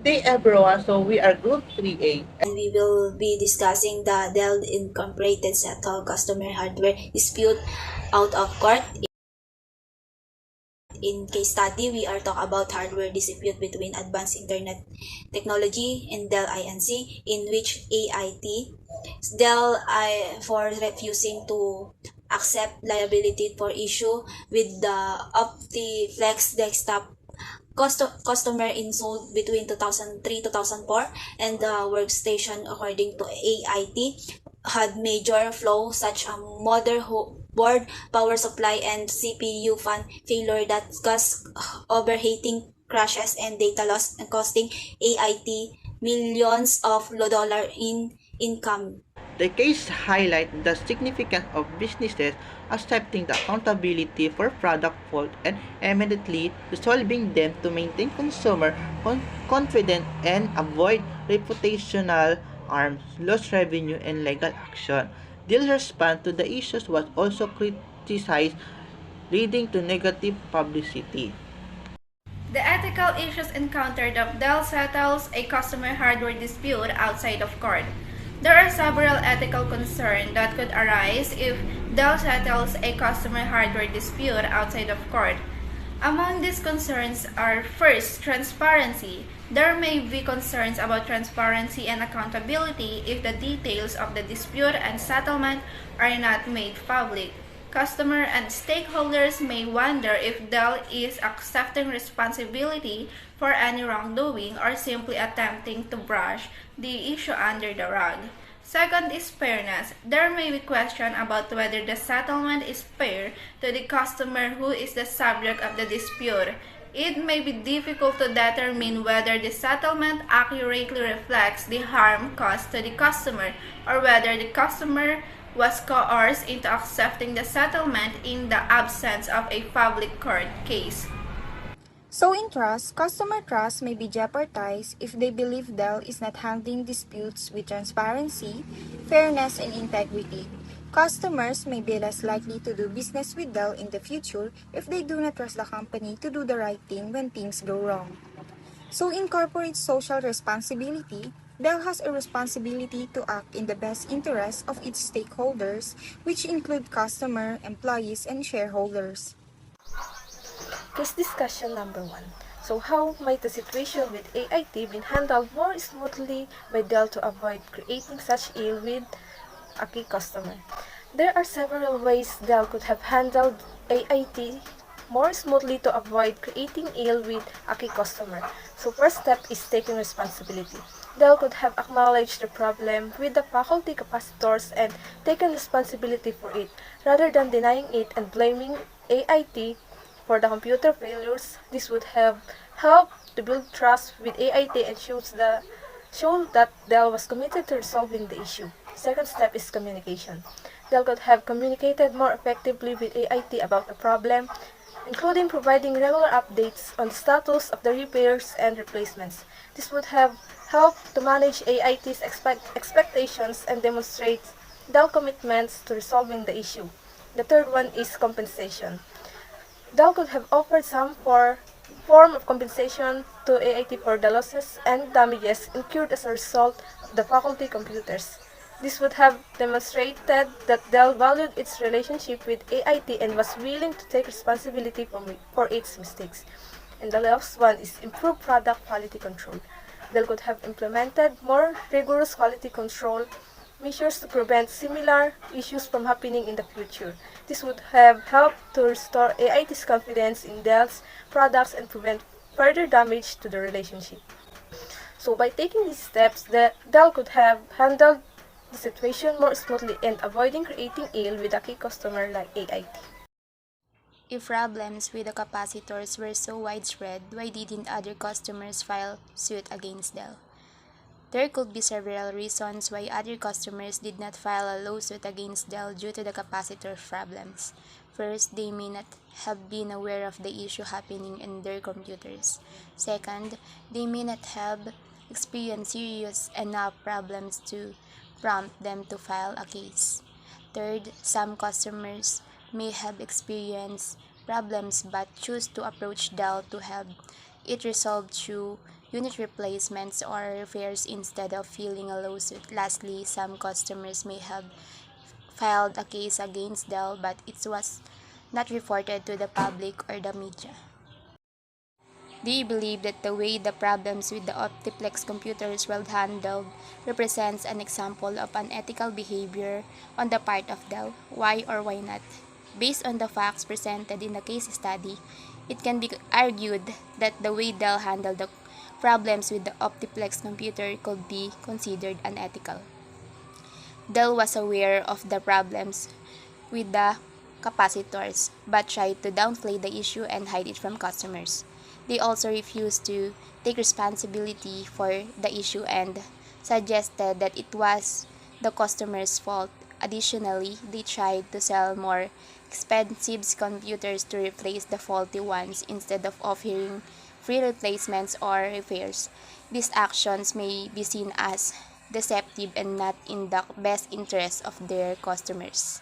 Day everyone, so we are group 3A. And we will be discussing the Dell Incorporated settle customer hardware dispute out of court. In case study, we are talking about hardware dispute between Advanced Internet Technology and Dell Inc. in which AIT Dell for refusing to accept liability for issue with the OptiPlex desktop customer installed between 2003-2004, and the workstation, according to AIT, had major flaws such as motherboard, power supply, and CPU fan failure that caused overheating, crashes, and data loss, costing AIT millions of dollars in income. The case highlights the significance of businesses accepting the accountability for product fault and immediately resolving them to maintain consumer confidence and avoid reputational harms, lost revenue, and legal action. Dill's response to the issues was also criticized, leading to negative publicity. The ethical issues encountered if Dell settles a customer hardware dispute outside of court. There are several ethical concerns that could arise if Dell settles a customer hardware dispute outside of court. Among these concerns are, first, transparency. There may be concerns about transparency and accountability if the details of the dispute and settlement are not made public. Customer and stakeholders may wonder if Dell is accepting responsibility for any wrongdoing or simply attempting to brush the issue under the rug. Second is fairness. There may be question about whether the settlement is fair to the customer who is the subject of the dispute. It may be difficult to determine whether the settlement accurately reflects the harm caused to the customer or whether the customer was coerced into accepting the settlement in the absence of a public court case. So in trust, customer trust may be jeopardized if they believe Dell is not handling disputes with transparency, fairness, and integrity. Customers may be less likely to do business with Dell in the future if they do not trust the company to do the right thing when things go wrong. So in corporate social responsibility, Dell has a responsibility to act in the best interest of its stakeholders, which include customer, employees, and shareholders. Case discussion number 1. So how might the situation with AIT been handled more smoothly by Dell to avoid creating such ill with a key customer? There are several ways Dell could have handled AIT more smoothly to avoid creating ill with a key customer. So first step is taking responsibility. Dell could have acknowledged the problem with the faculty capacitors and taken responsibility for it, rather than denying it and blaming AIT for the computer failures. This would have helped to build trust with AIT and show that Dell was committed to resolving the issue. Second step is communication. Dell could have communicated more effectively with AIT about the problem, including providing regular updates on the status of the repairs and replacements. This would have helped to manage AIT's expectations and demonstrate Dell commitments to resolving the issue. The third one is compensation. Dell could have offered some form of compensation to AIT for the losses and damages incurred as a result of the faculty computers. This would have demonstrated that Dell valued its relationship with AIT and was willing to take responsibility for its mistakes. And the last one is improved product quality control. Dell could have implemented more rigorous quality control measures to prevent similar issues from happening in the future. This would have helped to restore AIT's confidence in Dell's products and prevent further damage to the relationship. So by taking these steps, Dell could have handled the situation more smoothly and avoiding creating ill with a key customer like AIT. If problems with the capacitors were so widespread, why didn't other customers file suit against Dell? There could be several reasons why other customers did not file a lawsuit against Dell due to the capacitor problems. First, they may not have been aware of the issue happening in their computers. Second, they may not have experienced serious enough problems to prompt them to file a case. Third, some customers may have experienced problems but choose to approach Dell to have it resolved through unit replacements or repairs instead of filing a lawsuit. Lastly, some customers may have filed a case against Dell, but it was not reported to the public or the media. Do you believe that the way the problems with the OptiPlex computers were handled represents an example of unethical behavior on the part of Dell? Why or why not? Based on the facts presented in the case study, it can be argued that the way Dell handled the problems with the OptiPlex computer could be considered unethical. Dell was aware of the problems with the capacitors but tried to downplay the issue and hide it from customers. They also refused to take responsibility for the issue and suggested that it was the customer's fault. Additionally, they tried to sell more expensive computers to replace the faulty ones instead of offering free replacements or repairs. These actions may be seen as deceptive and not in the best interest of their customers.